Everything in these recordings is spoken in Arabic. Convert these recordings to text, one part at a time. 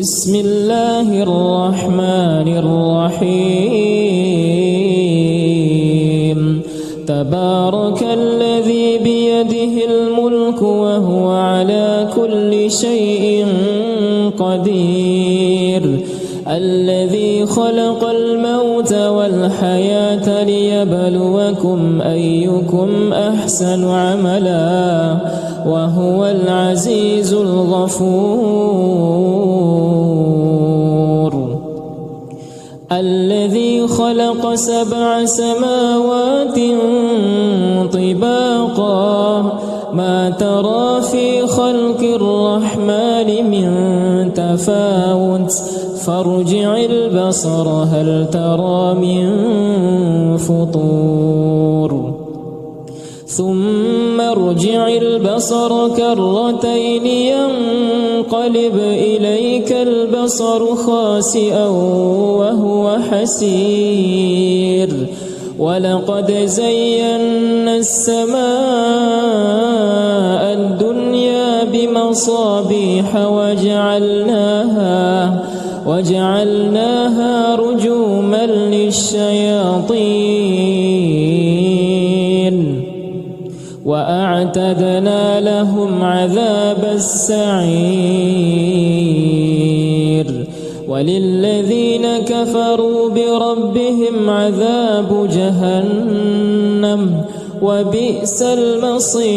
بسم الله الرحمن الرحيم تبارك الذي بيده الملك وهو على كل شيء قدير الذي خلق الموت والحياة ليبلوكم أيكم أحسن عملا وهو العزيز الغفور الذي خلق 7 سماوات طباقا ما ترى في خلق الرحمن من تفاوت فارجع البصر هل ترى من فطور ثم ارجع البصر كرتين ينقلب إليك البصر خاسئا وهو حسير ولقد زينا السماء الدنيا بمصابيح وجعلناها رجوما للشياطين وأعتدنا لهم عذاب السعير وللذين كفروا بربهم عذاب جهنم وبئس المصير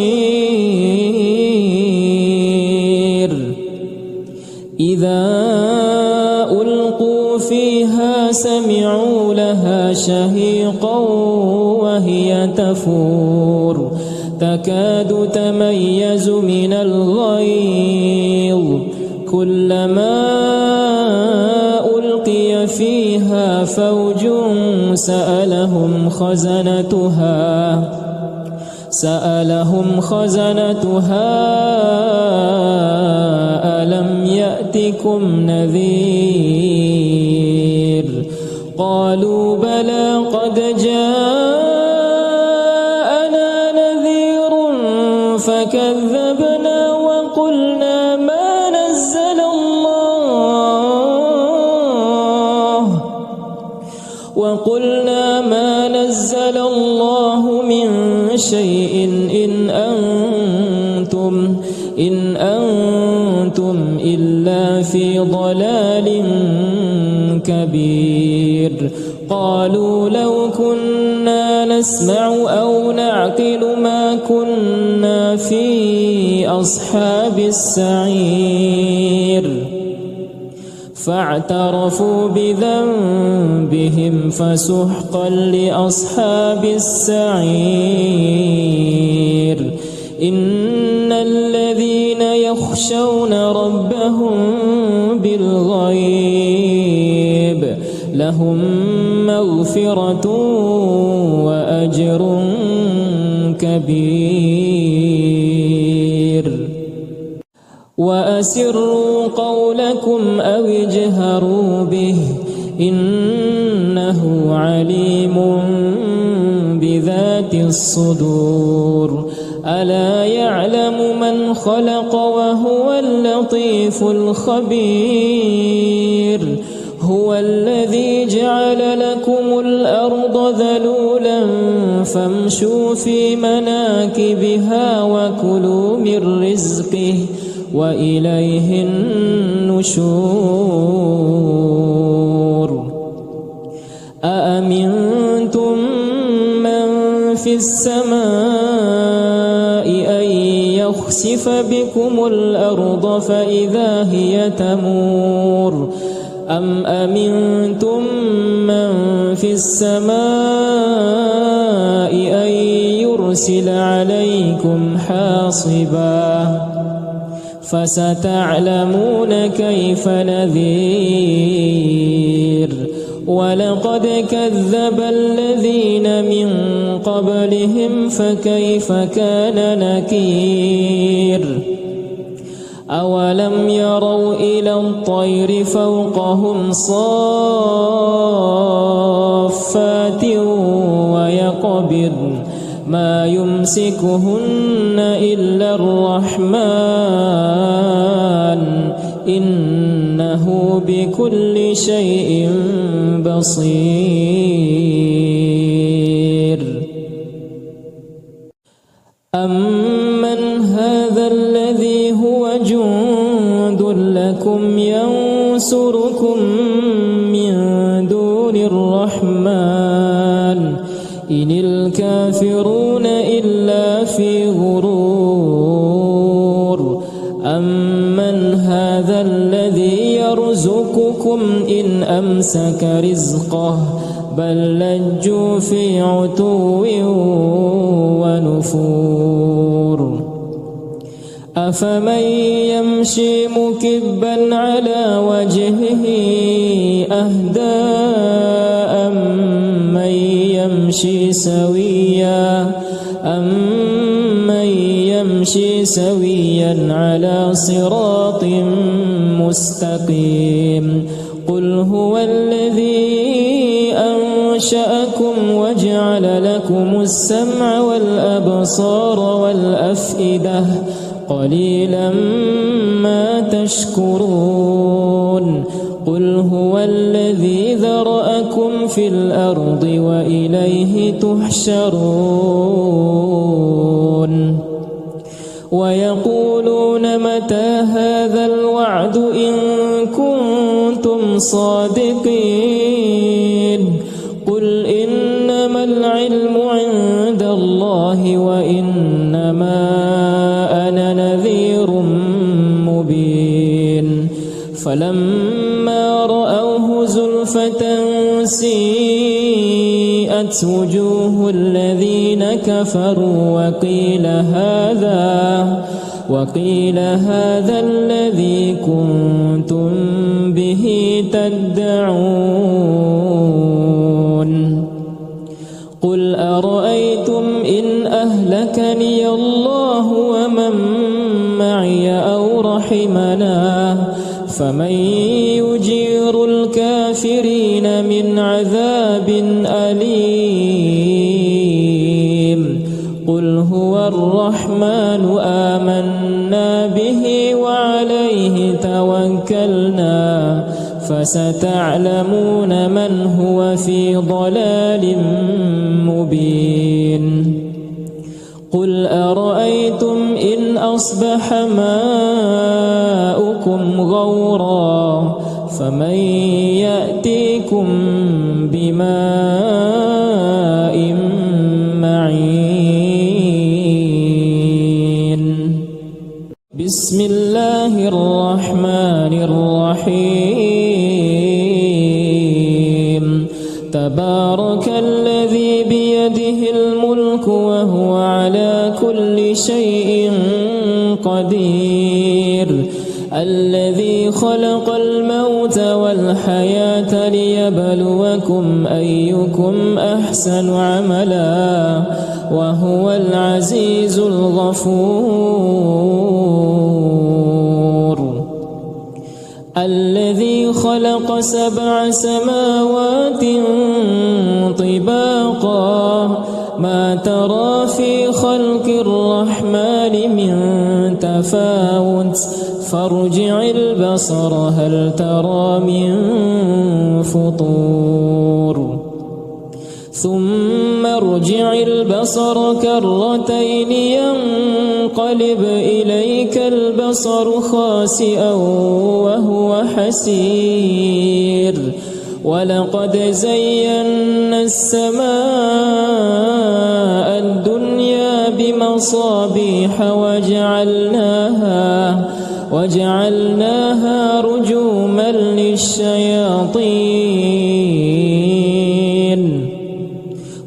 إذا ألقوا فيها سمعوا لها شهيقا وهي تفور تكاد تميز من الغيظ كلما ألقي فيها فوج سألهم خزنتها ألم يأتكم نذير قالوا بلى قد جاءنا نذير فكذبنا وقلنا ما نزل الله من شيء إن أنتم إلا في ضلال كبير قالوا لو كنا نسمع أو نعقل ما كنا في أصحاب السعير فاعترفوا بذنبهم فسحقا لأصحاب السعير إن الذين يخشون ربهم بالغيب لهم مغفرة وأجر كبير وأسروا قولكم أو اجهروا به إنه عليم بذات الصدور ألا يعلم من خلق وهو اللطيف الخبير هو الذي جعل لكم الأرض ذلولا فامشوا في مناكبها وكلوا من رزقه وإليه النشور أأمنتم من في السماء أن يخسف بكم الأرض فإذا هي تمور أم أمنتم من في السماء أن يرسل عليكم حاصبا فستعلمون كيف نذير ولقد كذب الذين من قبلهم فكيف كان نكير أولم يروا إلى الطير فوقهم صافات ويقبضن ما يمسكهن إلا الرحمن إنه إنه بكل شيء بصير. أمن هذا الذي هو جند لكم ينصركم من دون الرحمن إن الكافرون إلا في غرور. أمن هذا الذي يرزقكم إن أمسك رزقه بل لجوا في عتو ونفور. أفمن يمشي مكبا على وجهه أهدى أمن يمشي سويا على صراط مستقيم. قل هو الذي أنشأكم وجعل لكم السمع والأبصار والأفئدة قليلا ما تشكرون. قل هو الذي ذرأكم في الأرض وإليه تحشرون. ويقولون متى هذا الوعد إن كنتم صادقين. قل إنما العلم عند الله وإنما أنا نذير مبين. فلما رأوه زلفة سيئت وجوه الذين كفروا وقيل هذا الذي كنتم به تدعون. قل أرأيتم إن أهلكني الله ومن معي أو رحمنا فمن يجير الكافرين من عذاب أليم. قل هو الرحمن آمنا به وعليه توكلنا فستعلمون من هو في ضلال مبين. قل أرأيتم إن أصبح ماؤكم غورا فمن يأتيكم بماء معين. بسم الله الرحمن الرحيم. تبارك الذي بيده الملك وهو على كل شيء قدير. الذي خلق الموت والحياة ليبلوكم أيكم أحسن عملا وهو العزيز الغفور. الذي خلق 7 سماوات طباقا ما ترى في خلق الرحمن من تفاوت فارجع البصر هل ترى من فطور. ثم ارجع البصر كرتين ينقلب إليك البصر خاسئا وهو حسير. ولقد زينا السماء الدنيا بمصابيح وجعلناها رجوما للشياطين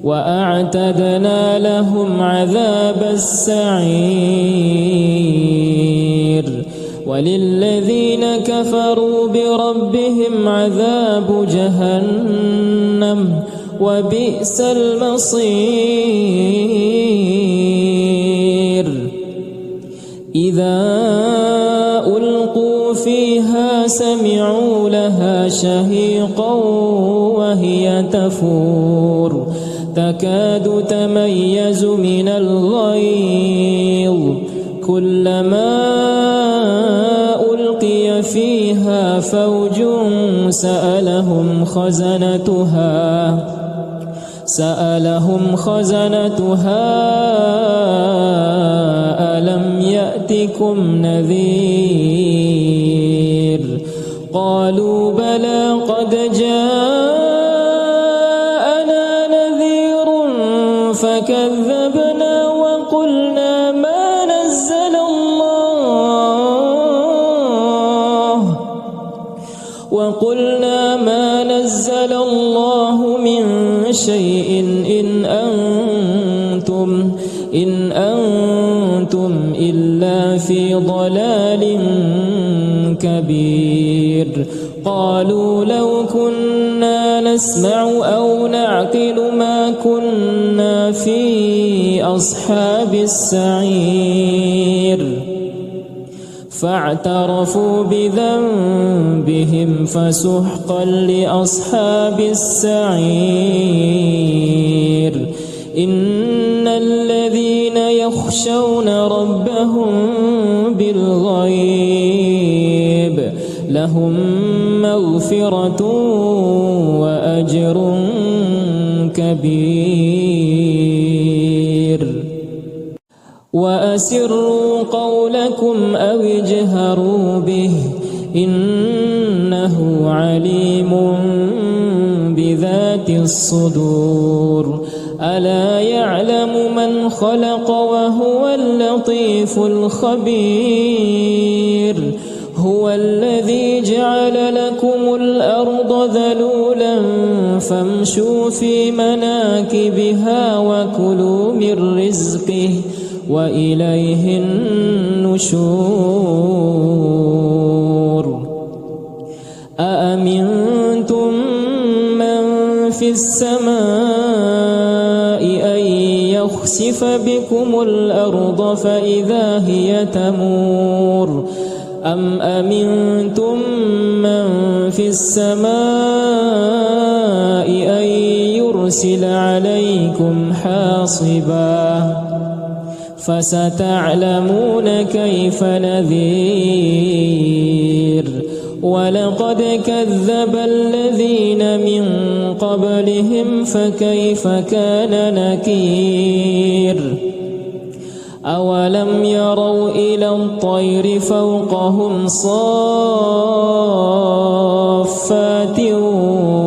وأعتدنا لهم عذاب السعير. وللذين كفروا بربهم عذاب جهنم وبئس المصير. إذا ألقوا فيها سمعوا لها شهيقا وهي تفور تكاد تميز من الغيظ كلما ألقي فيها فوج سألهم خزنتها ألم يأتكم نذير قالوا بلى قد جاءنا نذير فكذبنا وقلنا ما نزل الله من شيء إن أنتم إلا في ضلال كبير قالوا لو كنا نسمع أو نعقل ما كنا في أصحاب السعير فاعترفوا بذنبهم فسحقا لأصحاب السعير إن الذين يخشون ربهم بالغيب لهم مغفرة وأجر كبير وأسروا قولكم أو اجهروا به إنه عليم بذات الصدور ألا يعلم من خلق وهو اللطيف الخبير هو الذي جعل لكم الأرض ذلولا فامشوا في مناكبها وكلوا من رزقه وإليه النشور أأمنتم من في السماء أن يخسف بكم الأرض فإذا هي تمور أم أمنتم من في السماء أن يرسل عليكم حاصبا فستعلمون كيف نذير ولقد كذب الذين من قبلهم فكيف كان نكير أولم يروا إلى الطير فوقهم صافات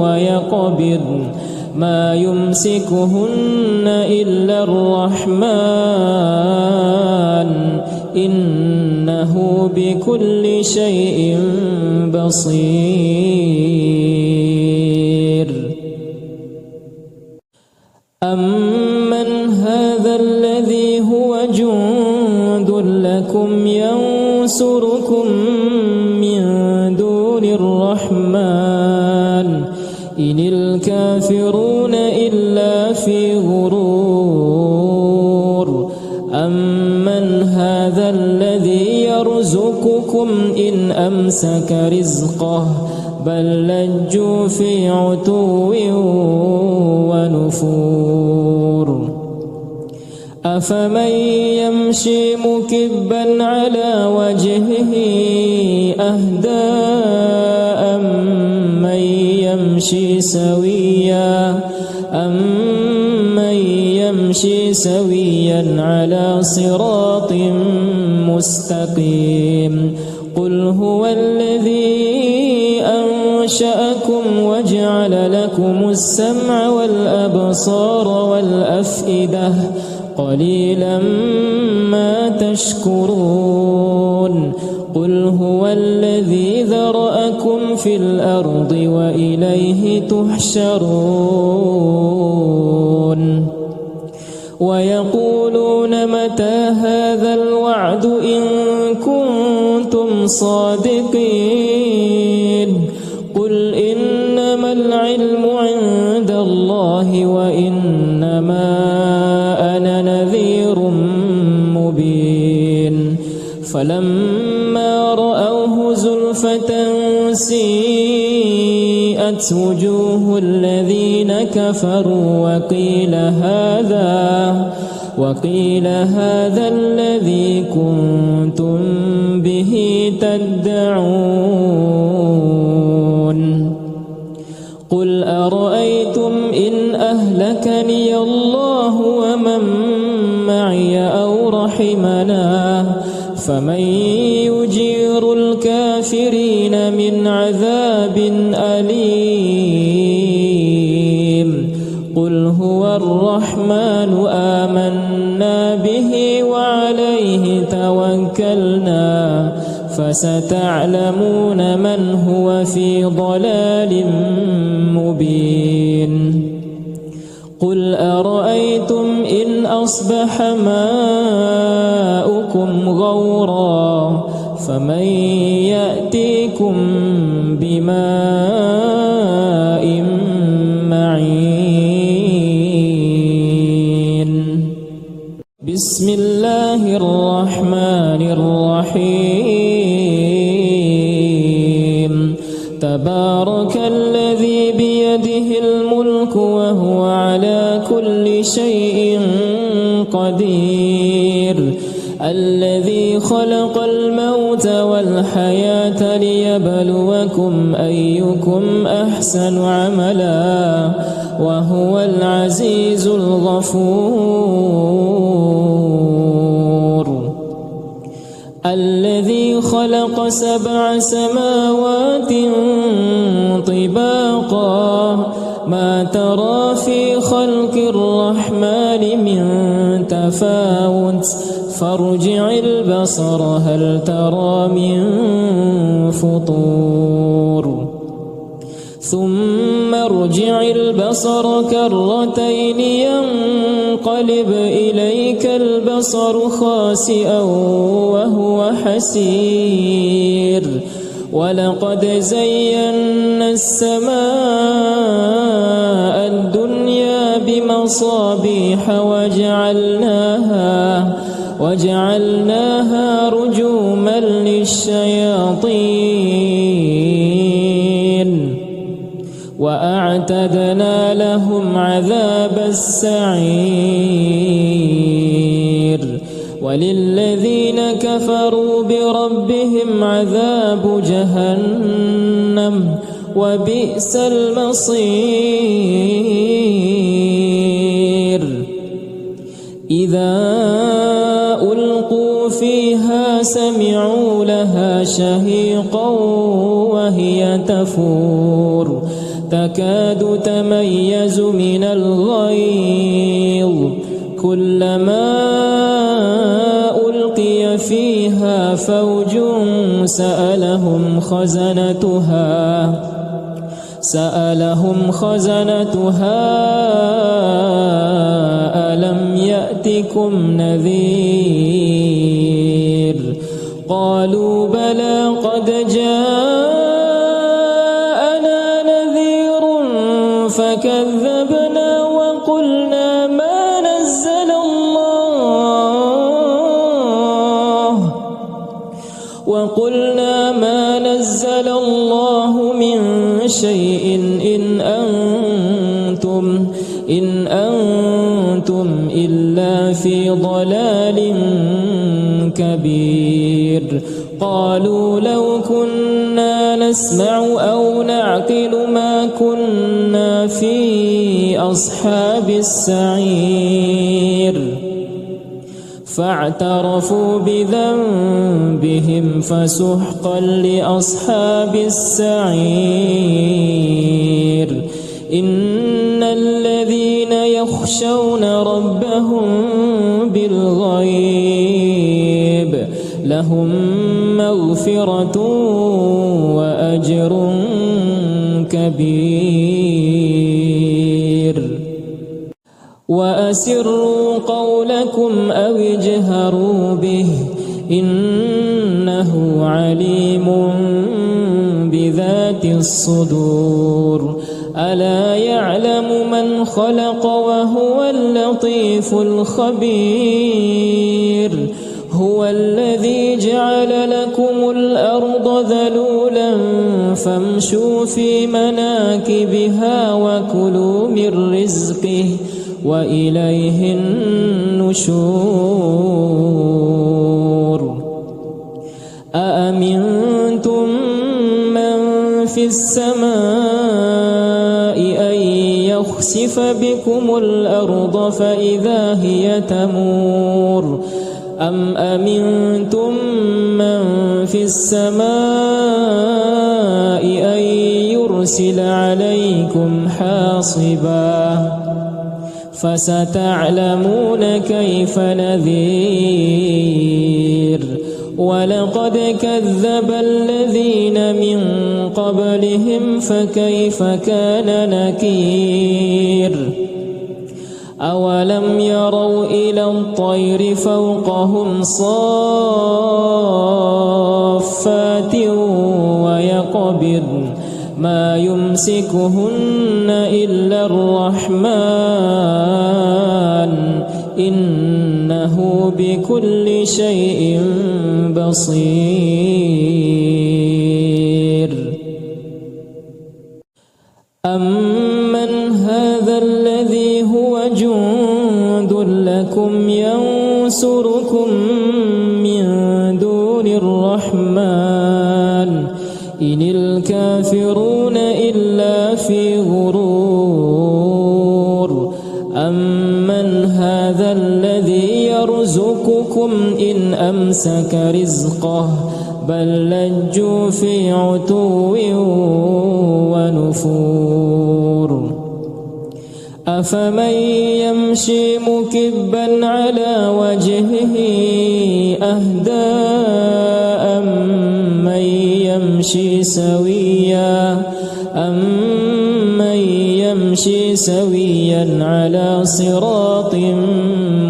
ويقبضن ما يمسكهن إلا الرحمن إنه بكل شيء بصير أمن هذا الذي هو جند لكم ينصركم من دون الرحمن إن الكافرون إلا في غرور أمن هذا الذي يرزقكم إن أمسك رزقه بل لجوا في عتو ونفور أفمن يمشي مكبا على وجهه أهدى أمن يمشي سويا على صراط مستقيم قل هو الذي أنشأكم وجعل لكم السمع والأبصار والأفئدة قليلا ما تشكرون قل هو الذي ذرأكم في الأرض وإليه تحشرون ويقولون متى هذا الوعد إن كنتم صادقين قل إنما العلم عند الله وإنما أنا نذير مبين فلما رأوه زلفة سيئت وجوه الذين كفروا وقيل هذا الذي كنتم به تدعون رحمنا فمن يجير الكافرين من عذاب أليم قل هو الرحمن آمنا به وعليه توكلنا فستعلمون من هو في ضلال مبين قل أرأيتم إن أصبح ماؤكم غورا فمن يأتيكم بماء معين بسم الله الرحمن الرحيم تبارك الذي بيده الملك وهو على كل شيء قدير الذي خلق الموت والحياة ليبلوكم أيكم أحسن عملا وهو العزيز الغفور الذي خلق 7 سماوات طباقا ما ترى في خلق الرحمن من تفاوت فارجع البصر هل ترى من فطور ثم ارجع البصر كرتين ينقلب إليك البصر خاسئا وهو حسير ولقد زينا السماء الدنيا بمصابيح وجعلناها رجوما للشياطين وأعتدنا لهم عذاب السعير وللذين كفروا بربهم عذاب جهنم وبئس المصير إذا ألقوا فيها سمعوا لها شهيقا وهي تفور تكاد تميز من الغيظ كلما ألقي فيها فوج سألهم خزنتها ألم يأتكم نذير قالوا بلى قد جاءنا نذير فكذبنا وقلنا ما نزل الله من شيء إن أنتم إلا في ضلال كبير قالوا لو كنا نسمع أو نعقل ما كنا في أصحاب السعير فاعترفوا بذنبهم فسحقا لأصحاب السعير إن الذين يخشون ربهم بالغيب لهم مغفرة وأجر كبير وأسروا قولكم أو اجهروا به إنه عليم بذات الصدور ألا يعلم من خلق وهو اللطيف الخبير هو الذي جعل لكم الأرض ذلولا فامشوا في مناكبها وكلوا من رزقه وإليه النشور أأمنتم من في السماء أن يخسف بكم الأرض فإذا هي تمور أم أمنتم من في السماء أن يرسل عليكم حاصبا فستعلمون كيف نذير ولقد كذب الذين من قبلهم فكيف كان نكير أولم يروا إلى الطير فوقهم صافات ويقبضن ما يمسكهن إلا الرحمن إنه بكل شيء بصير أمن هذا الذي هو جند لكم ينصركم من دون الرحمن إن الكافرون إلا في غرور أمن هذا الذي يرزقكم إن أمسك رزقه بل لجوا في عتو ونفور أفمن يمشي مكبا على وجهه أهدى أمن يمشي سويا على صراط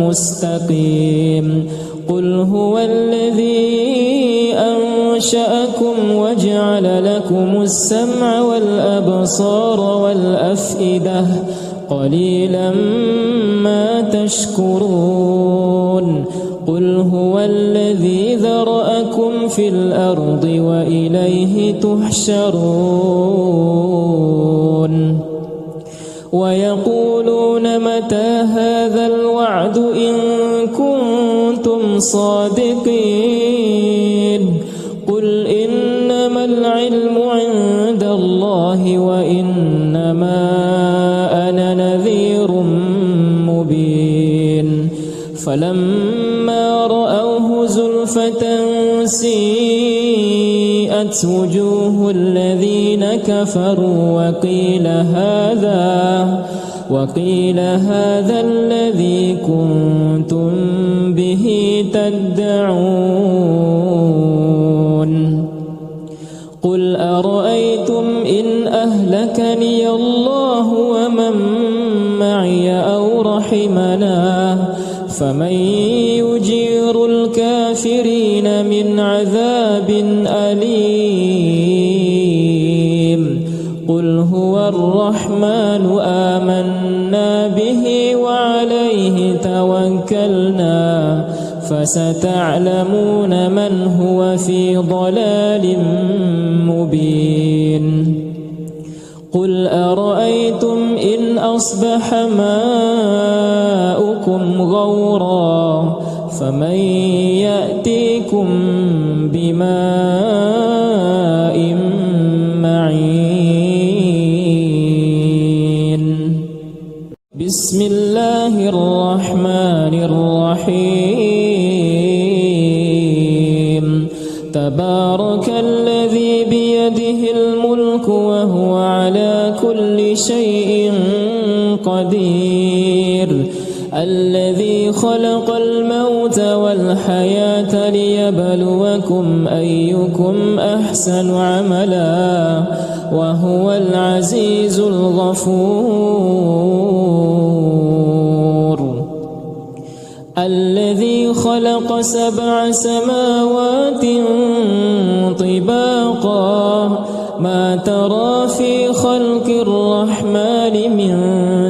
مستقيم قل هو الذي أنشأكم وجعل لكم السمع والأبصار والأفئدة قليلا ما تشكرون قل هو الذي ذرأكم في الأرض وإليه تحشرون ويقولون متى هذا الوعد إن كنتم صادقين قل إنما العلم عند الله وإنما أنا نذير مبين فلما رأوه زلفة سيئت وجوه الذين كفروا وقيل هذا الذي كنتم به تدعون قل أرأيتم إن أهلكني الله ومن معي أو رحمنا فمن يجير الكافرين من عذاب أليم قل هو الرحمن آمنا به وعليه توكلنا فستعلمون من هو في ضلال مبين قل أرأيتم إن أصبح ماؤكم غورا فمن يأتيكم بماء معين بسم الله الرحمن الرحيم تبارك الذي بيده الملك وهو على كل شيء قدير الذي خلق الموت والحياة ليبلوكم أيكم أحسن عملا وهو العزيز الغفور الذي خلق 7 سماوات طباقا ما ترى في خلق الرحمن من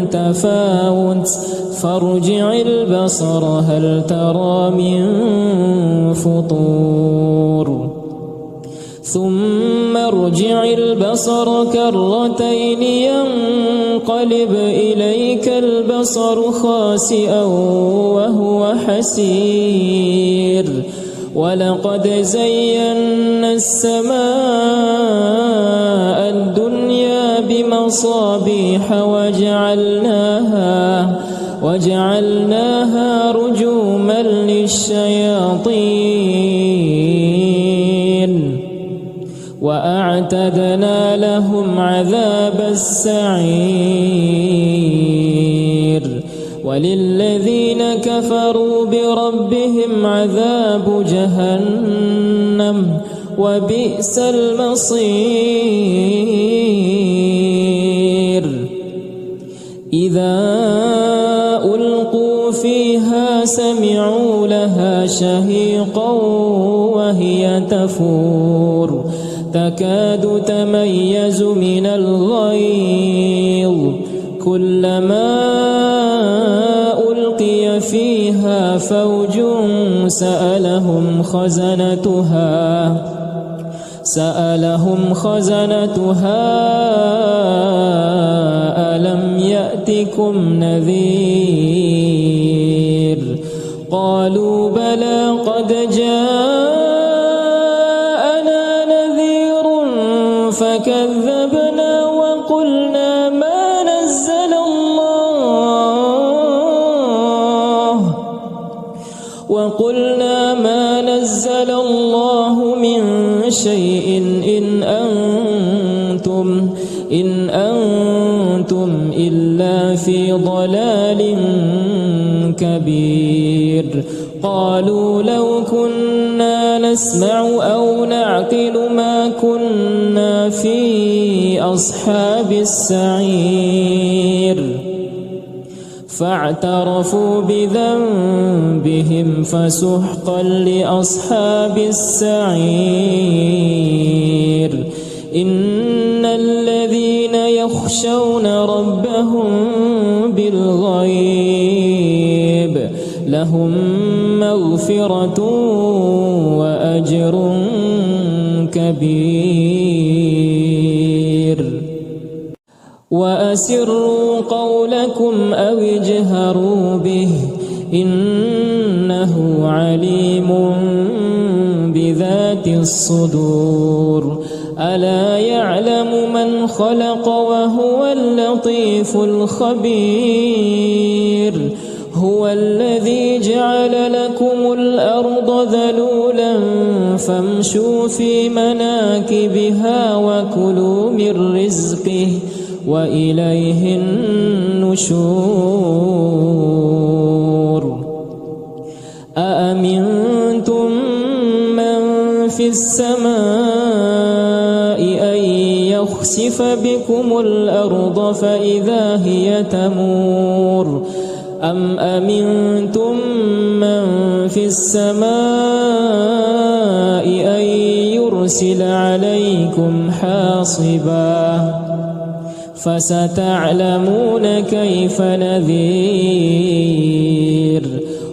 تفاوت فارجع البصر هل ترى من فطور ثم ارجع البصر كرتين ينقلب إليك البصر خاسئا وهو حسير ولقد زينا السماء الدنيا بمصابيح وجعلناها رجوما للشياطين وأعتدنا لهم عذاب السعير وللذين كفروا بربهم عذاب جهنم وبئس المصير إذا ألقوا فيها سمعوا لها شهيقا وهي تفور تكاد تميز من الغيظ كلما ألقي فيها فوج سألهم خزنتها ألم يأتكم نذير قالوا بلى قد جاءنا نذير فكذبنا وقلنا ما نزل الله من شيء إن أنتم إلا في ضلال كبير قالوا لو كنا نسمع أو نعقل ما كنا في أصحاب السعير فاعترفوا بذنبهم فسحقا لأصحاب السعير إن الذين يخشون ربهم بالغيب لهم مغفرة وأجر كبير وأسروا قولكم أو اجهروا به إنه عليم بذات الصدور ألا يعلم من خلق وهو اللطيف الخبير هو الذي جعل لكم الأرض ذلولا فامشوا في مناكبها وكلوا من رزقه وإليه النشور أأمنتم من في السماء أن يخسف بكم الأرض فإذا هي تمور أم أمنتم من في السماء أن يرسل عليكم حاصبا فستعلمون كيف نذير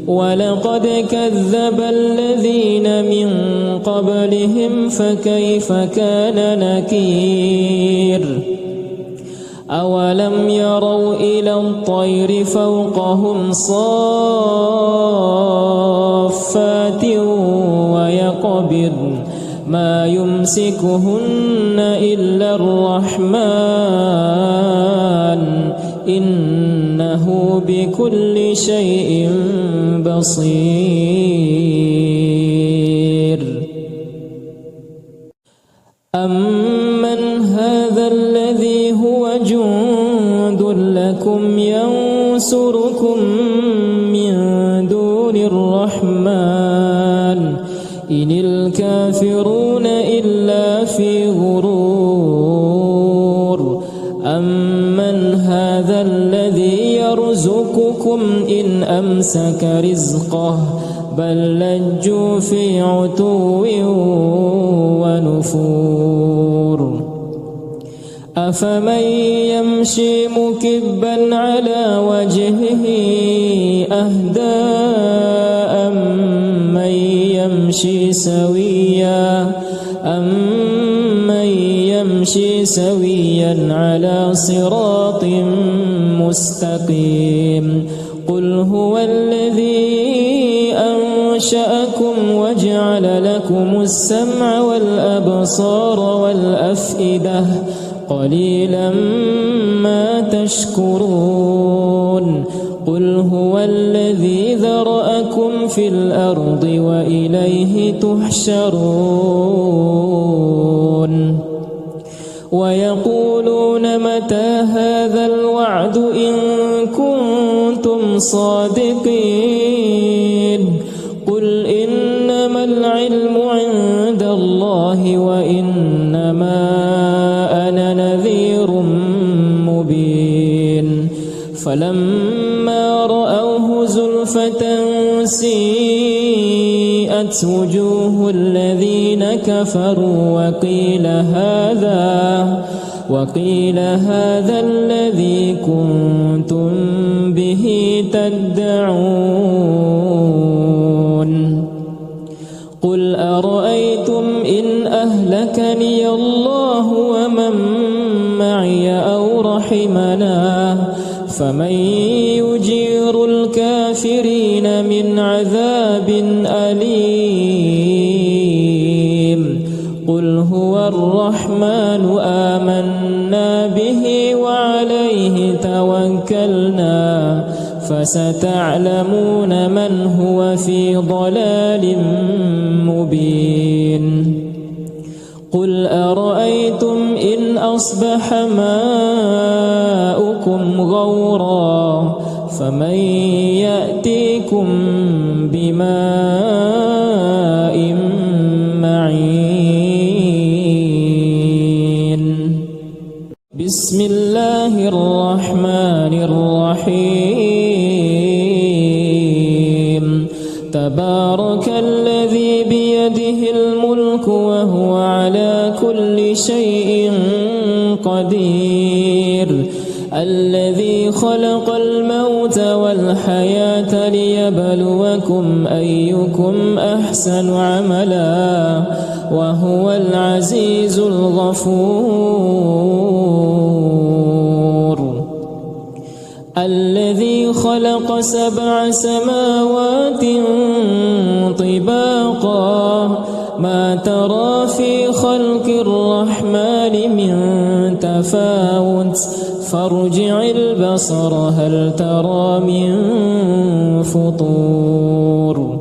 ولقد كذب الذين من قبلهم فكيف كان نكير أولم يروا إلى الطير فوقهم صافات ويقبضن ما يمسكهن إلا الرحمن إنه بكل شيء بصير أمن هذا الذي هو جند لكم ينصركم من دون الرحمن إن الكافرون إلا في غرور أمن هذا الذي يرزقكم إن أمسك رزقه بل لجوا في عتو ونفور أفمن يمشي مكبا على وجهه أهدى أمن يمشي سويا على صراط مستقيم قل هو الذي أنشأكم وجعل لكم السمع والأبصار والأفئدة قليلا ما تشكرون قل قل هو الذي ذرأكم في الأرض وإليه تحشرون ويقولون متى هذا الوعد إن كنتم صادقين قل إنما العلم عند الله وإنما أنا نذير مبين فلما رأوه زلفة سيئت وجوه الذين كفروا وقيل هذا الذي كنتم به تدعون قل أرأيتم إن أهلكني الله ومن معي أو رحمنا فمن يجير الكافرين من عذاب أليم قل هو الرحمن آمنا به وعليه توكلنا فستعلمون من هو في ضلال مبين قل أرأيتم إن أصبح ماؤكم غورا فمن يأتيكم بماء معين بسم الله الرحمن الرحيم تبارك الذي بيده الملك وهو على كل شيء قدير الذي خلق الموت والحياة ليبلوكم أيكم أحسن عملا وهو العزيز الغفور الذي خلق 7 سماوات طباقا ما ترى في خلق الرحمن من تفاوت فارجع البصر هل ترى من فطور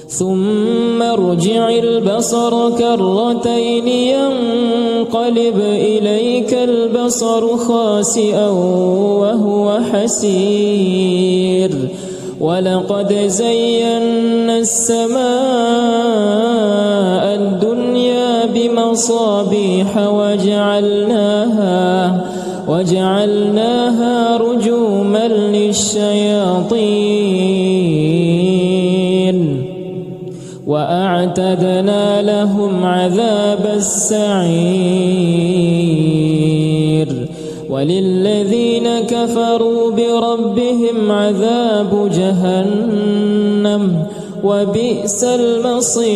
ثم ارجع البصر كرتين ينقلب إليك البصر خاسئا وهو حسير ولقد زينا السماء الدنيا بمصابيح وجعلناها رجوما للشياطين وأعتدنا لهم عذاب السعير وللذين كفروا بربهم عذاب جهنم وبئس المصير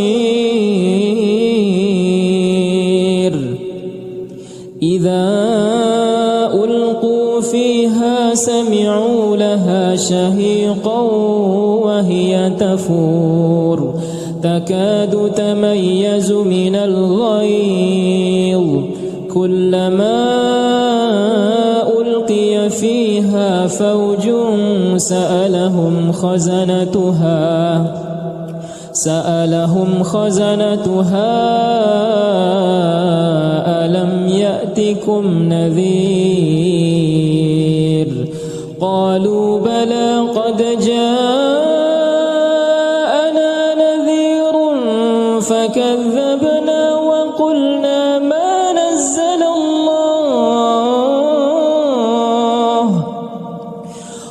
إذا ألقوا فيها سمعوا لها شهيقا وهي تفور تكاد تميز من الغيظ كلما ألقي فيها فوج سألهم خزنتها ألم يأتكم نذير قالوا بلى قد جاءنا نذير فكذبنا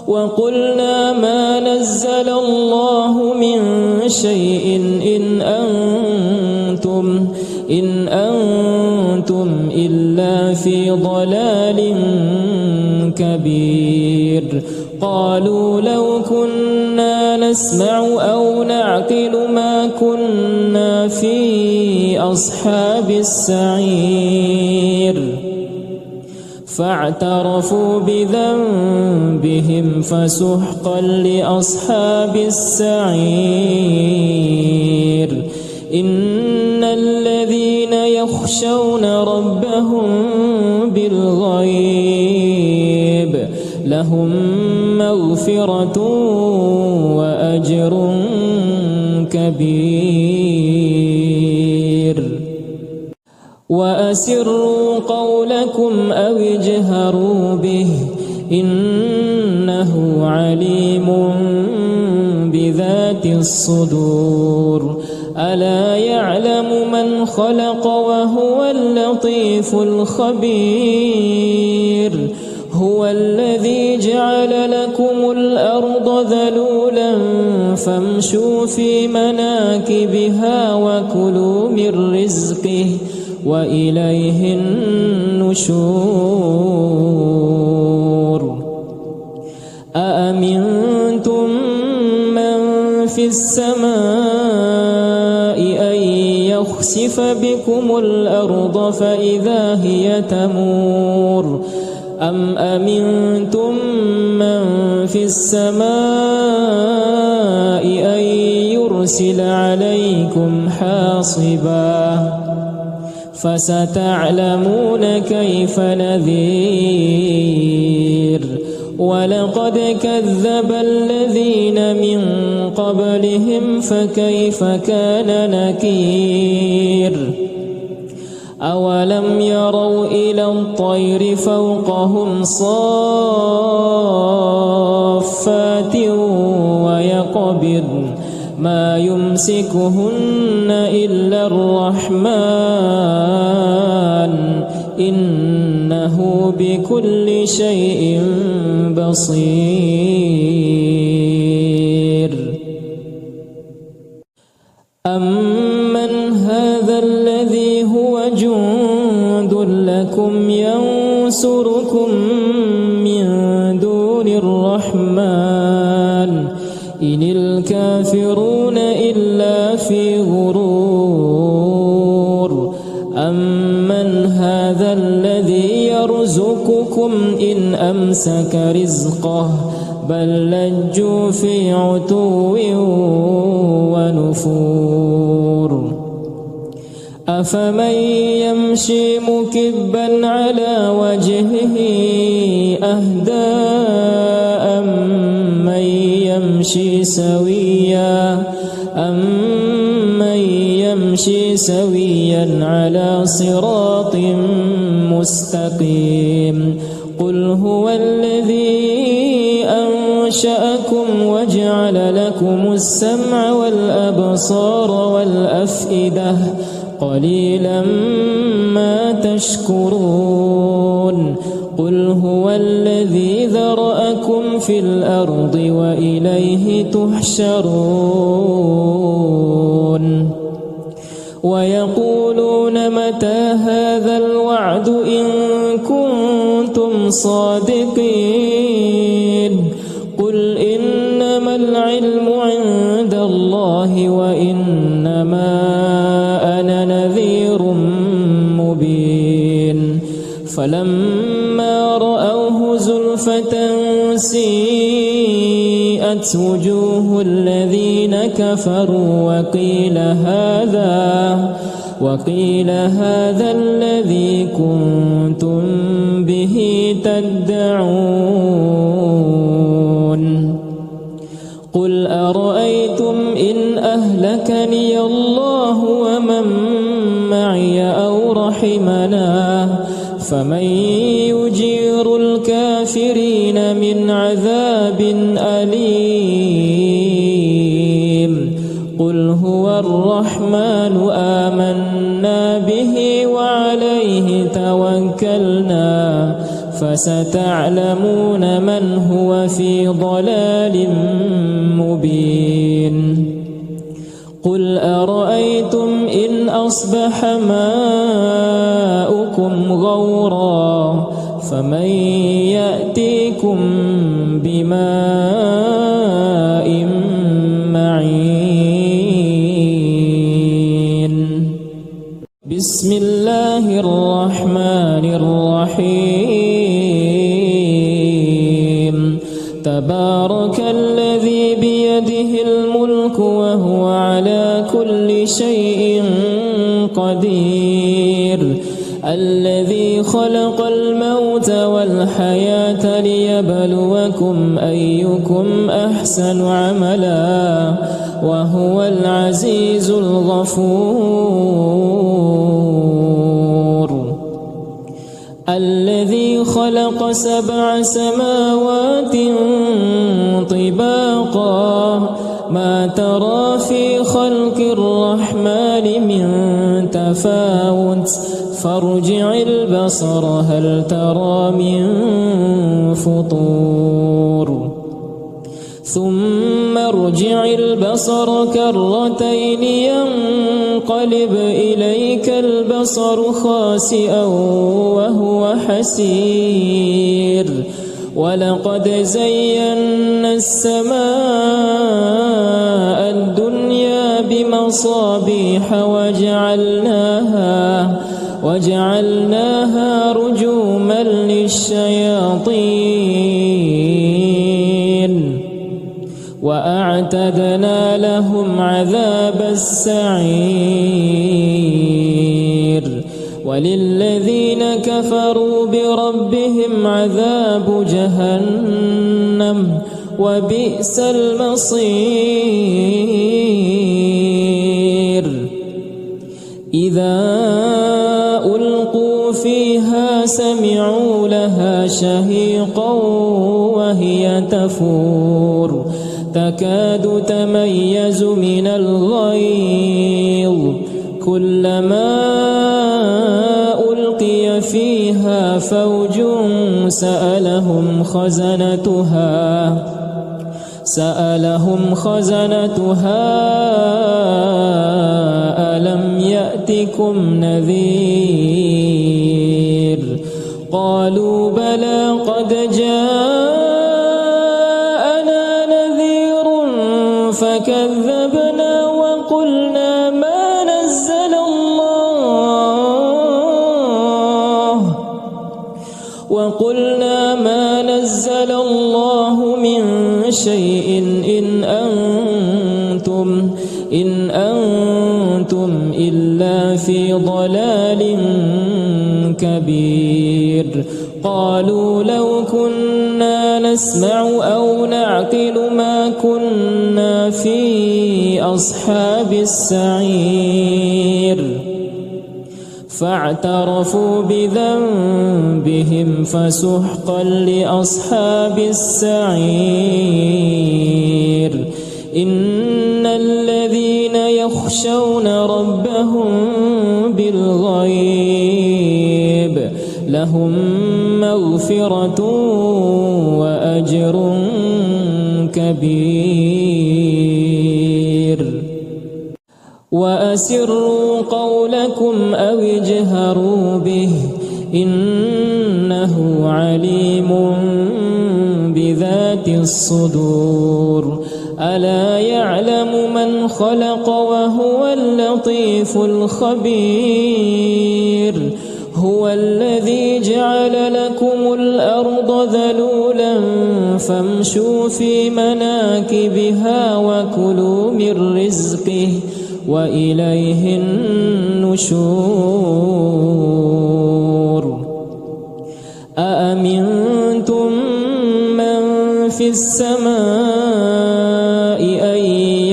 وقلنا ما نزل الله من شيء إن أنتم إلا في ضلال كبير قالوا لو كنا نسمع أو نعقل ما كنا في أصحاب السعير فاعترفوا بذنبهم فسحقا لأصحاب السعير إن الذين يخشون ربهم بالغيب لهم مغفرة مغفرة وأجر كبير. وأسروا قولكم أو اجهروا به إنه عليم بذات الصدور. ألا يعلم من خلق وهو اللطيف الخبير. هو الذي جعل لكم الأرض ذلولا فامشوا في مناكبها وكلوا من رزقه وإليه النشور. أأمنتم من في السماء أن يخسف بكم الأرض فإذا هي تمور أم أمنتم من في السماء أن يرسل عليكم حاصبا فستعلمون كيف نذير. ولقد كذب الذين من قبلهم فكيف كان نكير. أولم يروا إلى الطير فوقهم صافات ويقبضن ما يمسكهن إلا الرحمن إنه بكل شيء بصير. أمن هذا الذي هو جند لكم ينصركم من دون الرحمن إن الكافرون إلا في غرور. أمن هذا الذي يرزقكم إن أمسك رزقه بل لجوا في عتو ونفور. أفمن يمشي مكبا على وجهه أهدى أمن يمشي سويا على صراط مستقيم. قل هو الذي أنشأكم وجعل لكم السمع والأبصار والأفئدة قليلا ما تشكرون. قل هو الذي ذرأكم في الأرض وإليه تحشرون. ويقولون متى هذا الوعد إن كنتم صادقين. قل إنما العلم عند الله وإنما أنا نذير مبين. فلما رأوه زلفة سيئت وجوه الذين كفروا وقيل هذا الذي كنتم به تدعون. قل أرأيتم إن أهلكني الله ومن معي أو رحمنا فمن يجير الكافرين من عذاب أليم. قل هو الرحمن آمنا به وعليه توكلنا فستعلمون من هو في ضلال مبين. قل أرأيتم إن أصبح ماؤكم غورا فمن يأتيكم بماء معين. بسم الله الرحمن الرحيم. تبارك الذي بيده الملك وهو على كل شيء قدير. الذي خلق الموت والحياة ليبلوكم أيكم أحسن عملا وهو العزيز الغفور. الذي خلق 7 سماوات طباقا ما ترى في خلق الرحمن من تفاوت فارجع البصر هل ترى من فطور ثم ارجع البصر كرتين ينقلب إليك البصر خاسئا وهو حسير ولقد زينا السماء الدنيا بمصابيح وجعلناها رجوما للشياطين وأعتدنا لهم عذاب السعير وللذين كفروا بربهم عذاب جهنم وبئس المصير. إذا ألقوا فيها سمعوا لها شهيقا وهي تفور تكاد تميز من الغيظ كلما ألقي فيها فوج سألهم خزنتها ألم يأتكم نذير قالوا بلى قد جاءنا نذير فكذبنا وقلنا ما نزل الله من شيء إن أنتم إلا في ضلال كبير. قالوا لو كنا نسمع أو نعقل ما كنا في أصحاب السعير فاعترفوا بذنبهم فسحقا لأصحاب السعير. إن الذين يخشون ربهم بالغيب لهم مغفرة وأجر كبير. وأسروا قولكم أو اجهروا به إنه عليم بذات الصدور. ألا يعلم من خلق وهو اللطيف الخبير. هو الذي جعل لكم الأرض ذلولا فامشوا في مناكبها وكلوا من رزقه وإليه النشور. أأمنتم من في السماء أن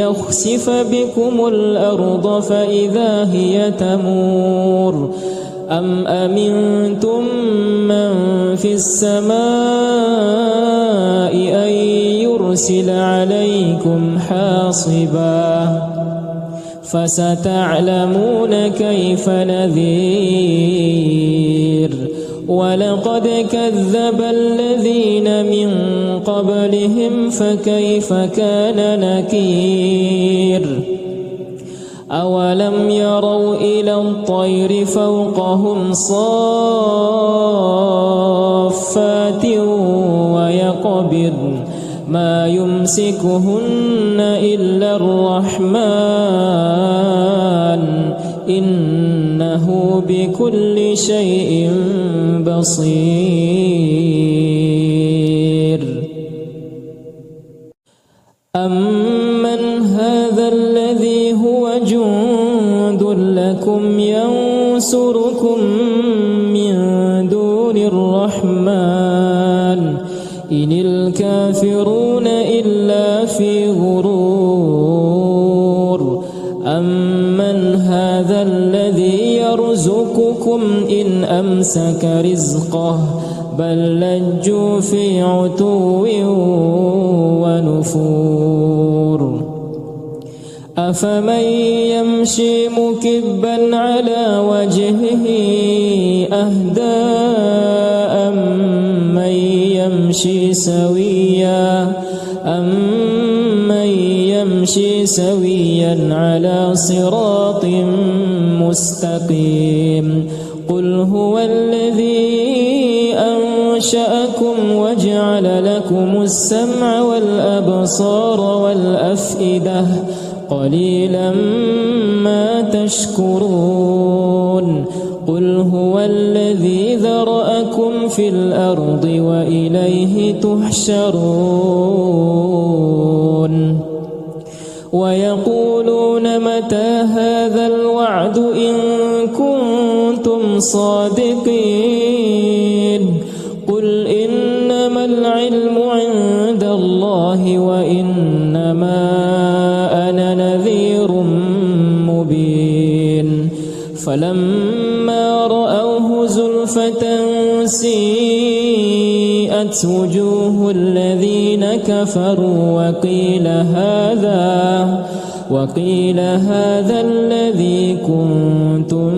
يخسف بكم الأرض فإذا هي تمور أم أمنتم من في السماء أن يرسل عليكم حاصبا فستعلمون كيف نذير. ولقد كذب الذين من قبلهم فكيف كان نكير. أولم يروا إلى الطير فوقهم صافات ويقبضن ما يمسكهن إلا الرحمن إنه بكل شيء بصير. أمن هذا الذي هو جند لكم ينصركم الرحمن إن الكافرون إلا في غرور أمن هذا الذي يرزقكم إن أمسك رزقه بل لجوا في عتو ونفور أفمن يمشي مكبا على وجهه أهدى أمن يمشي سويا على صراط مستقيم قل هو الذي أنشأكم وجعل لكم السمع والأبصار والأفئدة قليلا ما تشكرون قل هو الذي ذرأكم في الأرض وإليه تحشرون ويقولون متى هذا الوعد إن كنتم صادقين قل إنما العلم عند الله وإنما أنا نذير مبين فلما رأوه زلفة سيئت وجوه الذين كفروا وقيل هذا الذي كنتم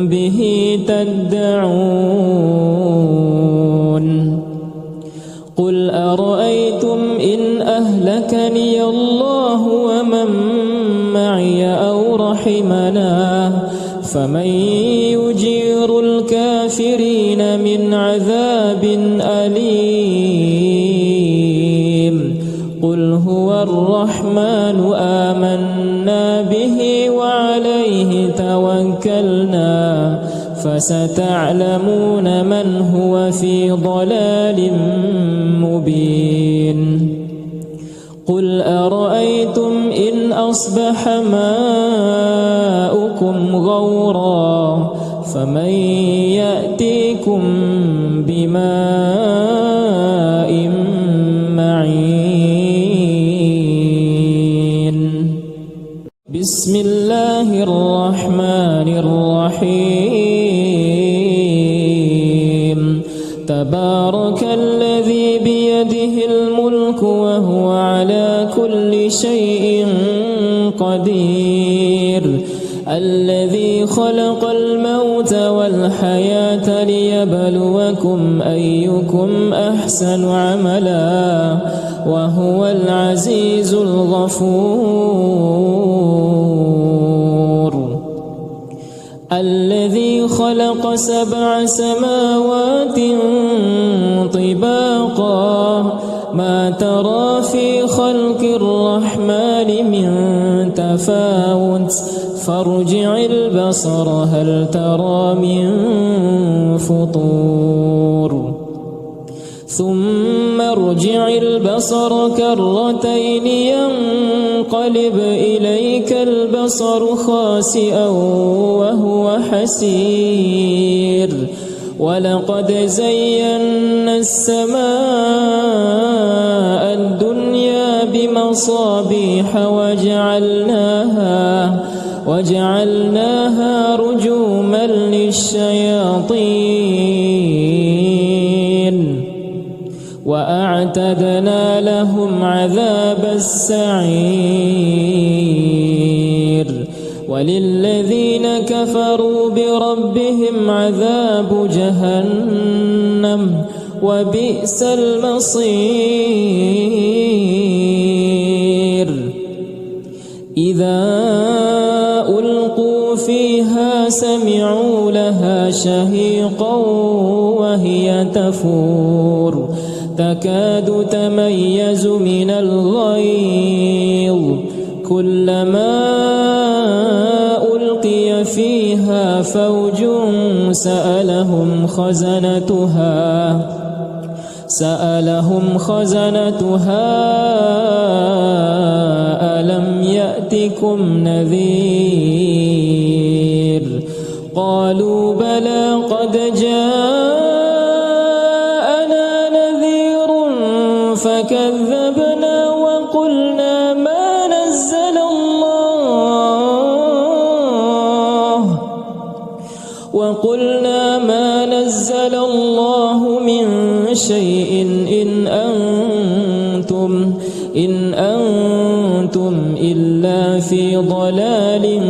به تدعون قل أرأيتم إن أهلكني الله ومن معي أو رحمنا فمن يجير الكافرين من عذاب أليم قل هو الرحمن آمنا به وعليه توكلنا فستعلمون من هو في ضلال مبين قل أرأيتم إن أصبح ماؤكم غورا فمن يأتيكم بماء معين بسم الله الرحمن الرحيم تبارك الذي بيده الملك وهو على كل شيء قدير الذي خلق الموت والحياة ليبلوكم أيكم أحسن عملا وهو العزيز الغفور الذي خلق 7 سماوات طباقا ما ترى في خلق الرحمن من تفاوت فارجع البصر هل ترى من فطور ثم ارجع البصر كرتين ينقلب إليك البصر خاسئا وهو حسير ولقد زينا السماء الدنيا بمصابيح وجعلناها رجوما للشياطين وأعتدنا لهم عذاب السعير وللذين كفروا بربهم عذاب جهنم وبئس المصير إذا ألقوا فيها سمعوا لها شهيقا وهي تفور تكاد تميز من الغيظ كلما ألقي فيها فوج سألهم خزنتها ألم يأتكم نذير قالوا بلى قد جاءنا كذبنا وقلنا ما نزل الله من شيء إن أنتم إلا في ضلال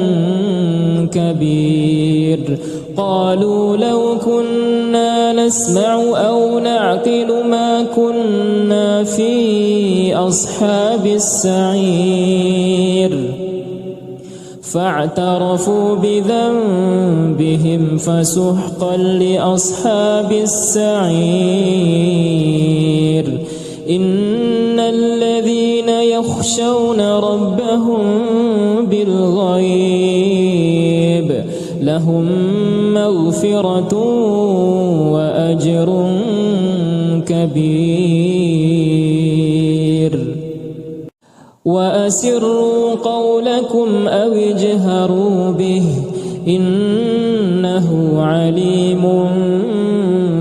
كبير. قالوا لو كنا نسمع أو نعقل ما كنا في أصحاب السعير. فاعترفوا بذنبهم فسحقا لأصحاب السعير. إن الذين يخشون ربهم بالغيب لهم مغفرة وأجر كبير. وأسروا قولكم أو اجهروا به إنه عليم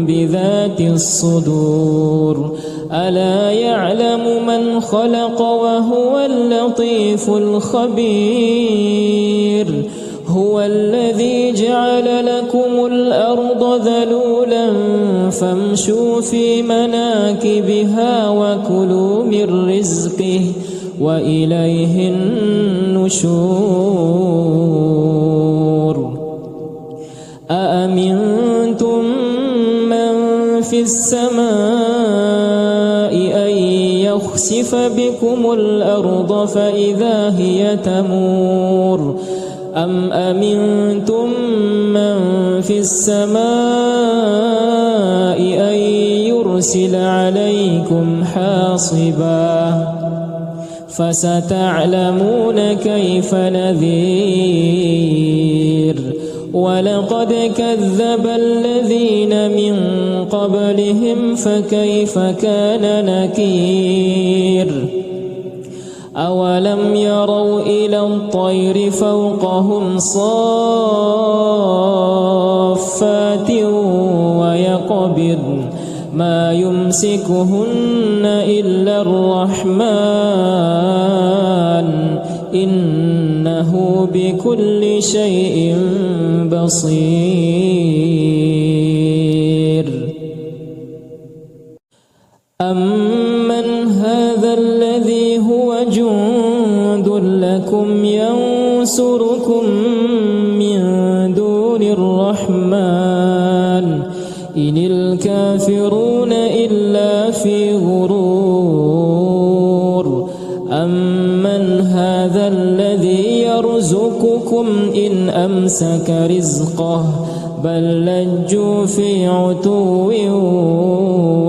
بذات الصدور. ألا يعلم من خلق وهو اللطيف الخبير. هو الذي جعل لكم الأرض ذلولا فامشوا في مناكبها وكلوا من رزقه وإليه النشور. أأمنتم من في السماء أن يخسف بكم الأرض فإذا هي تمور أم أمنتم من في السماء أن يرسل عليكم حاصبا فستعلمون كيف نذير. ولقد كذب الذين من قبلهم فكيف كان نكير. أولم يروا إلى الطير فوقهم صافات ويقبضن ما يمسكهن إلا الرحمن إنه بكل شيء بصير. أمن هذا الذي هو جند لكم ينصركم من دون الرحمن إن الكافرون إلا في غرور. أمن هذا الذي يرزقكم إن أمسك رزقه بل لجوا في عتو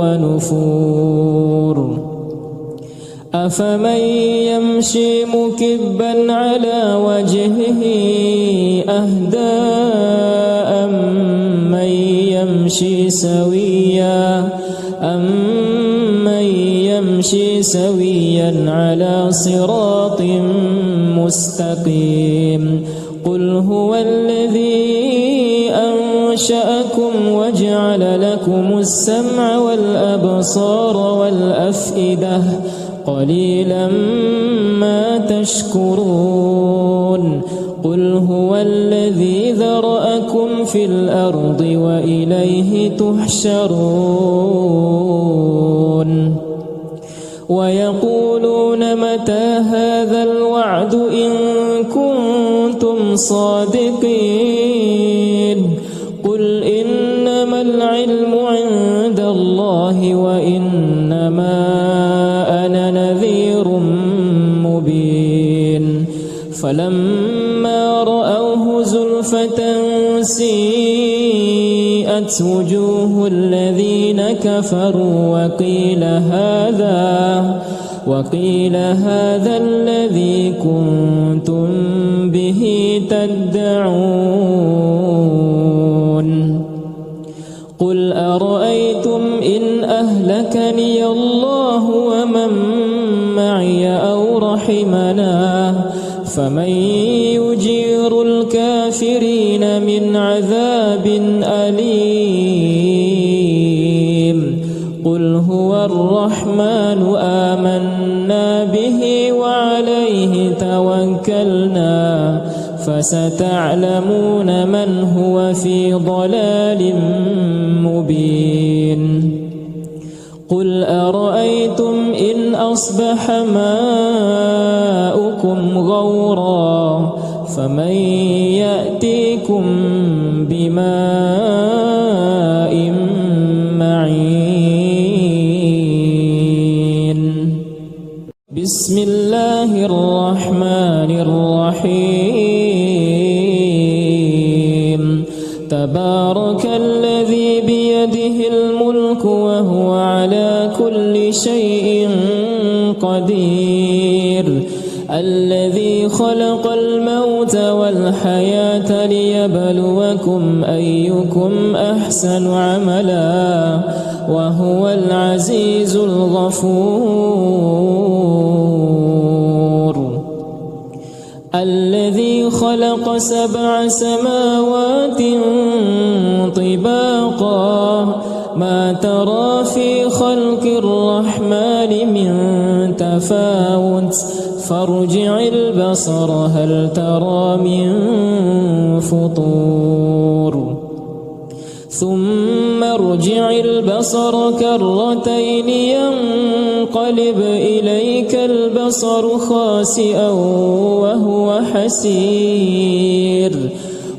ونفور. أفمن يمشي مكبا على وجهه أهدى أمن يمشي سويا على صراط مستقيم. قل هو الذي أنشأكم وجعل لكم السمع والأبصار والأفئدة قليلا ما تشكرون. قل هو الذي ذرأكم في الأرض وإليه تحشرون. ويقولون متى هذا الوعد إن كنتم صادقين. قل إنما العلم عند الله وإنما أنا نذير مبين. فلما رأوه زلفة سيئت وجوه الذين كفروا وقيل هذا الذي كنتم به تدعون. قل أرأيتم إن أهلكني الله ومن معي أو رحمنا فمن يجير الكافرين من عذاب أليم. قل هو الرحمن آمنا به وعليه توكلنا فستعلمون من هو في ضلال مبين قل أرأيتم إن أصبح ماؤكم غورا فمن يأتيكم بماء معين بسم الله الرحمن الرحيم تبارك الذي بيده الملك وهو على كل شيء قدير الذي خلق الموت والحياة ليبلوكم أيكم أحسن عملا وهو العزيز الغفور الذي خلق 7 سماوات طباقا ما ترى في خلق الرحمن من تفاوت فارجع البصر هل ترى من فطور ثم ارجع البصر كرتين ينقلب إليك البصر خاسئا وهو حسير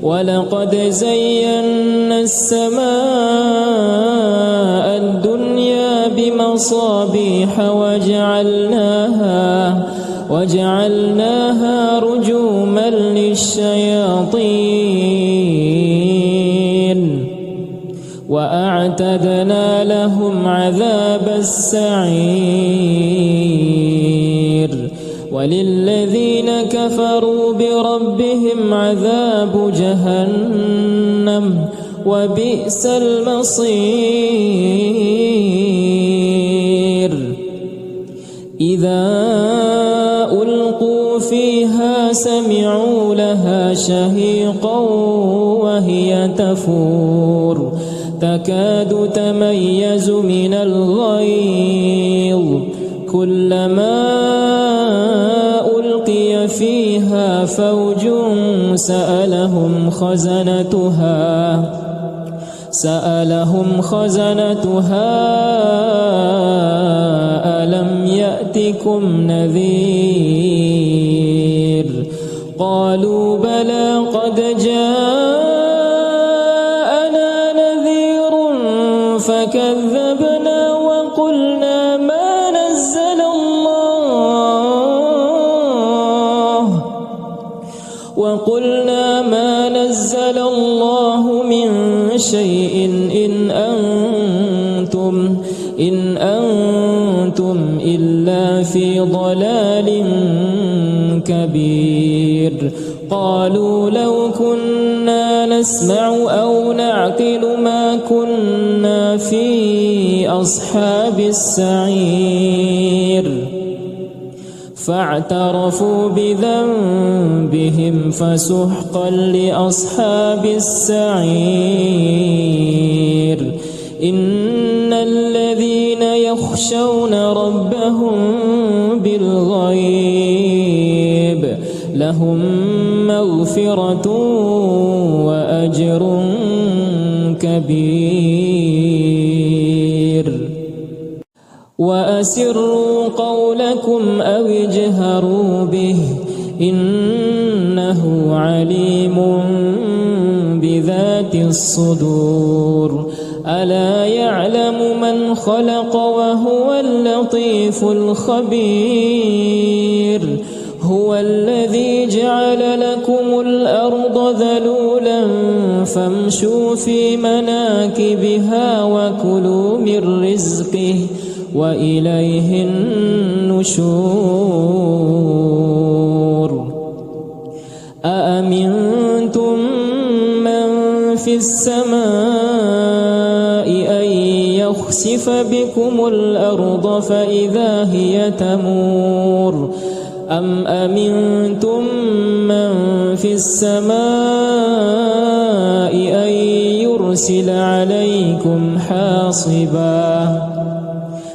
ولقد زينا السماء الدنيا بمصابيح وجعلناها رجوما للشياطين وأعتدنا لهم عذاب السعير وللذين كفروا بربهم عذاب جهنم وبئس المصير إذا ألقوا فيها سمعوا لها شهيقا وهي تفور تكاد تميز من الغيظ كلما ألقي فيها فوج سألهم خزنتها ألم يأتكم نذير قالوا بلى قد جاءنا نذير فكذبنا وقلنا ما نزل الله من شيء إن أنتم إلا في ضلال كبير قالوا لو كنا نسمع أو نعقل ما كنا في أصحاب السعير فاعترفوا بذنبهم فسحقا لأصحاب السعير إن الذين يخشون ربهم بالغيب لهم مغفرة وأجر كبير وأسروا قولكم أو اجهروا به إنه عليم بذات الصدور ألا يعلم من خلق وهو اللطيف الخبير هو الذي جعل لكم الأرض ذلولا فامشوا في مناكبها وكلوا من رزقه وإليه النشور أأمنتم من في السماء أن يخسف بكم الأرض فإذا هي تمور أم أمنتم من في السماء أن يرسل عليكم حاصبا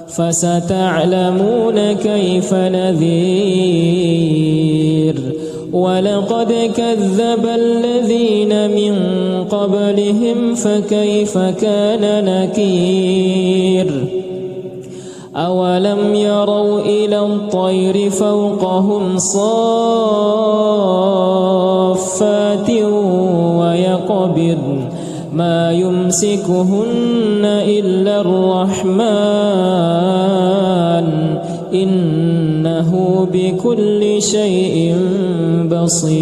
فستعلمون كيف نذير ولقد كذب الذين من قبلهم فكيف كان نكير أولم يروا إلى الطير فوقهم صافات ويقبض ما يمسكهن إلا الرحمن إنه بكل شيء بصير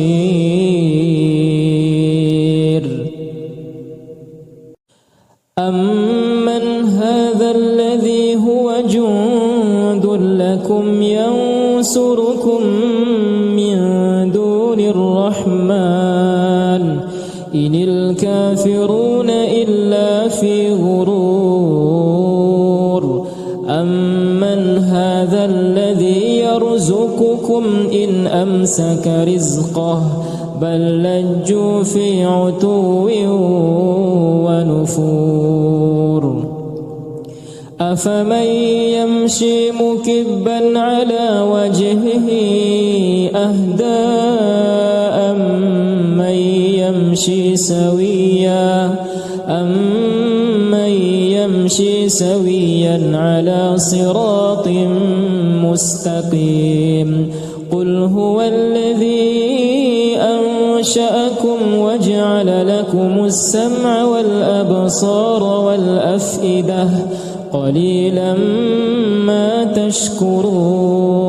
أمن هذا الذي هو جند لكم ينصركم من دون الرحمن إن الكافرون إلا في غرور أمن هذا الذي يرزقكم إن أمسك رزقه بل لجوا في عتو ونفور أفمن يمشي مكبا على وجهه أهدى أمن يمشي سويا على صراط مستقيم قل هو الذي أنشأكم وجعل لكم السمع والأبصار والأفئدة قليلا ما تشكرون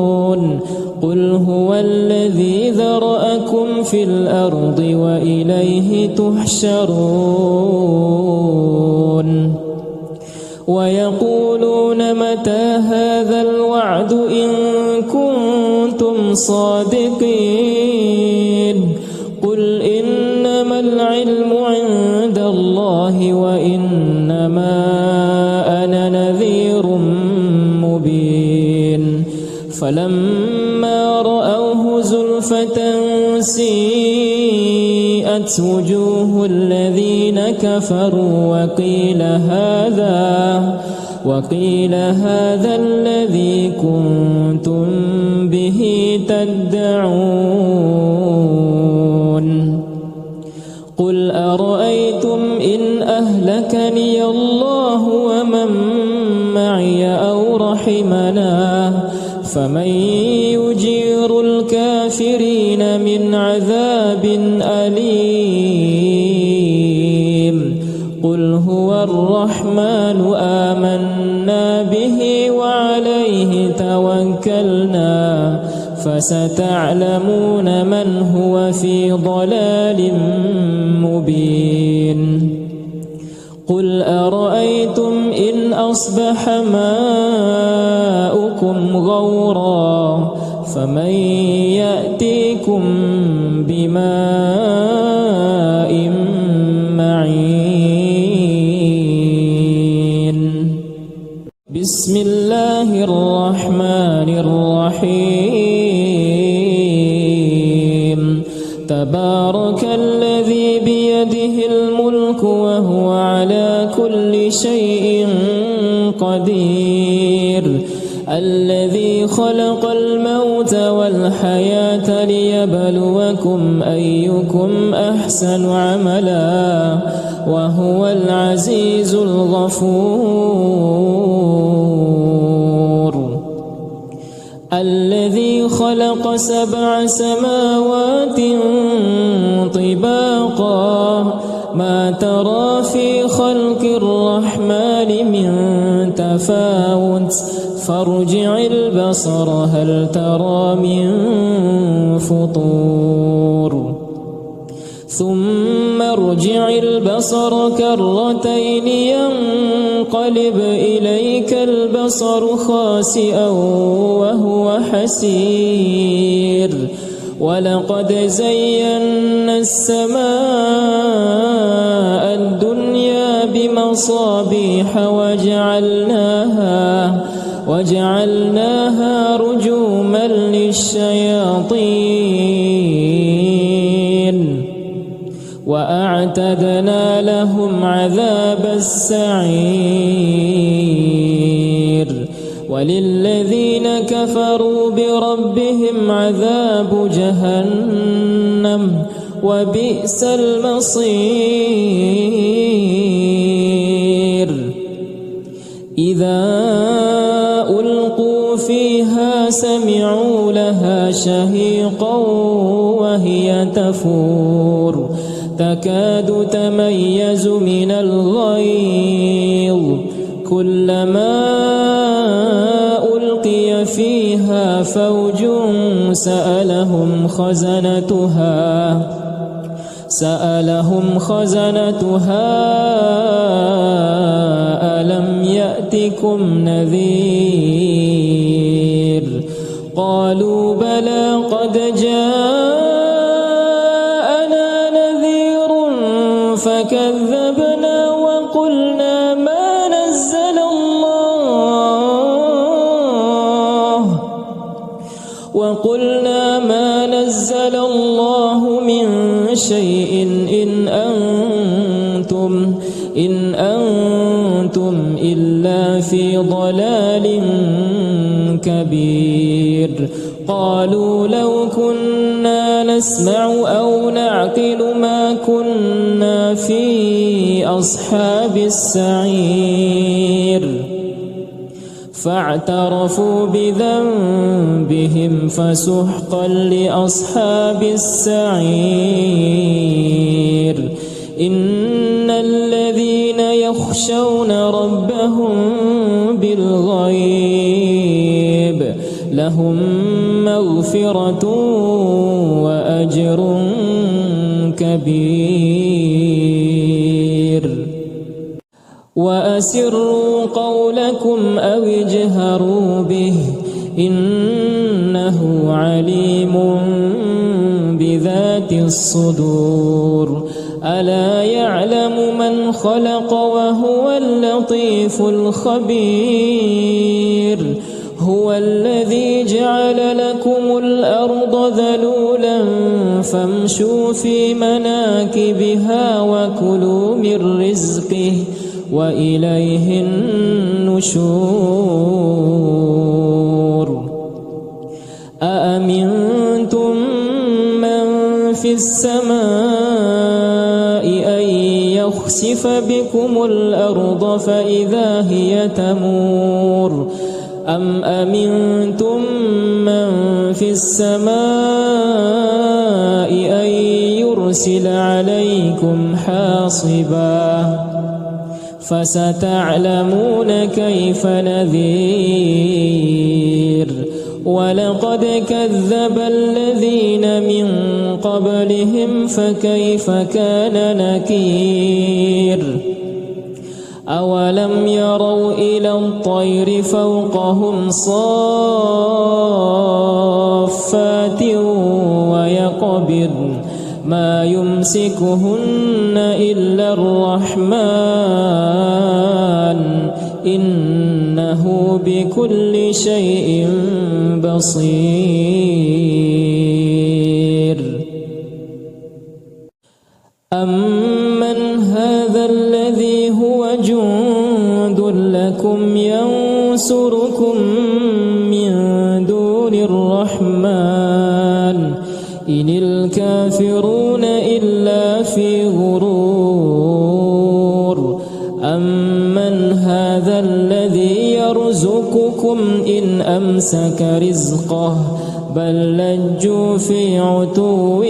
قل هو الذي ذرأكم في الأرض وإليه تحشرون ويقولون متى هذا الوعد إن كنتم صادقين قل إنما العلم عند الله وإنما أنا نذير مبين فلما رأوه زلفة سيئت وجوه الذين كفروا وقيل هذا الذي كنتم به تدعون قل أرأيتم إن أهلكني الله ومن معي أو رحمنا فمن يجير الكافرين من عذاب أليم قل هو الرحمن آمنا به وعليه توكلنا فستعلمون من هو في ضلال مبين قل أرأيتم إن أصبح ماؤكم غورا فمن يأتيكم بماء معين بسم الله الرحمن الرحيم تبارك الذي بيده الملك وهو على كل شيء قدير الذي خلق الموت والحياة ليبلوكم أيكم أحسن عملا وهو العزيز الغفور الذي خلق 7 سماوات طباقا ما ترى في خلق الرحمن من تفاوت فارجع البصر هل ترى من فطور ثم ارجع البصر كرتين ينقلب إليك البصر خاسئا وهو حسير ولقد زينا السماء الدنيا بمصابيح وجعلناها رجوما للشياطين وأعتدنا لهم عذاب السعير وللذين كفروا بربهم عذاب جهنم وبئس المصير إذا ألقوا فيها سمعوا لها شهيقا وهي تفور تكاد تميز من الغيظ كلما ألقي فيها فوج سألهم خزنتها ألم يأتكم نذير قالوا بلى قد جاءنا نذير فكذبنا وقلنا ما نزل الله من شيء إن أنتم إلا في ضلال كبير قالوا لو كنا نسمع أو نعقل ما كنا في أصحاب السعير فاعترفوا بذنبهم فسحقا لأصحاب السعير إن الذين يخشون ربهم بالغيب لهم مغفرة وأجر كبير وأسروا قولكم أو اجهروا به إنه عليم بذات الصدور ألا يعلم من خلق وهو اللطيف الخبير هو الذي جعل لكم الأرض ذلولا فامشوا في مناكبها وكلوا من رزقه وإليه النشور أأمنتم من في السماء أن يخسف بكم الأرض فإذا هي تمور أم أمنتم من في السماء أن يرسل عليكم حاصبا فستعلمون كيف نذير ولقد كذب الذين من قبلهم فكيف كان نكير أولم يروا إلى الطير فوقهم صافات ويقبضن ما يمسكهن إلا الرحمن إنه بكل شيء بصير أمن هذا الذي هو جند لكم ينصركم من دون الرحمن إن الكافرون إلا في غرور أمن هذا الذي يرزقكم إن أمسك رزقه بل لجوا في عتو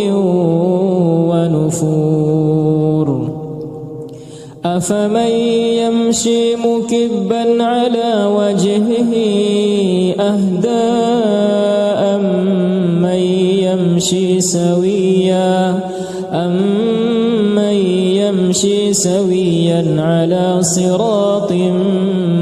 ونفور أفمن يمشي مكبا على وجهه أهدى أمن يمشي سويا على صراط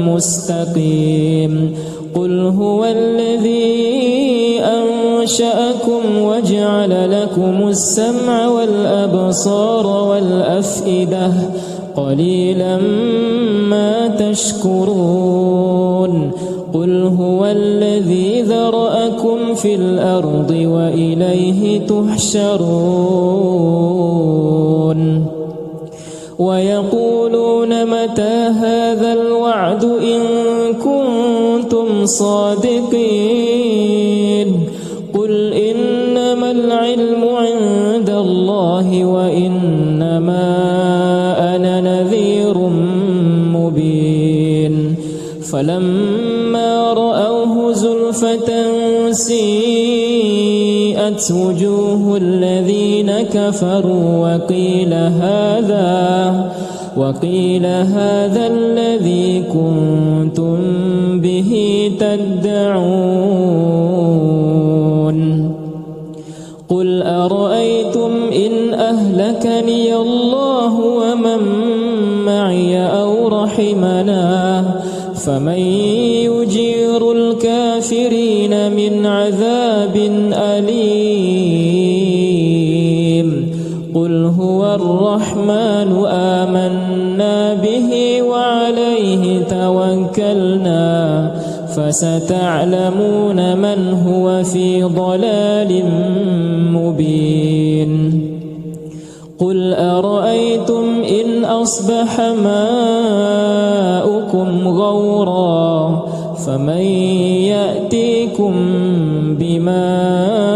مستقيم قل هو الذي أنشأكم وجعل لكم السمع والأبصار والأفئدة قليلا ما تشكرون قل هو الذي ذرأكم في الأرض وإليه تحشرون ويقولون متى هذا الوعد إن كنتم صادقين قل إنما العلم عند الله وإنما أنا نذير مبين فلما رأوه زلفة سيئت وجوه الذين كفروا وقيل هذا الذي كنتم به تدعون قل أرأيتم إن أهلكني الله ومن معي أو رحمنا فمن يجير الكافرين من عذاب أليم قل هو الرحمن آمنا به وعليه توكلنا فستعلمون من هو في ضلال مبين قل أرأيتم إن أصبح ماؤكم غورا فمن يأتيكم بماء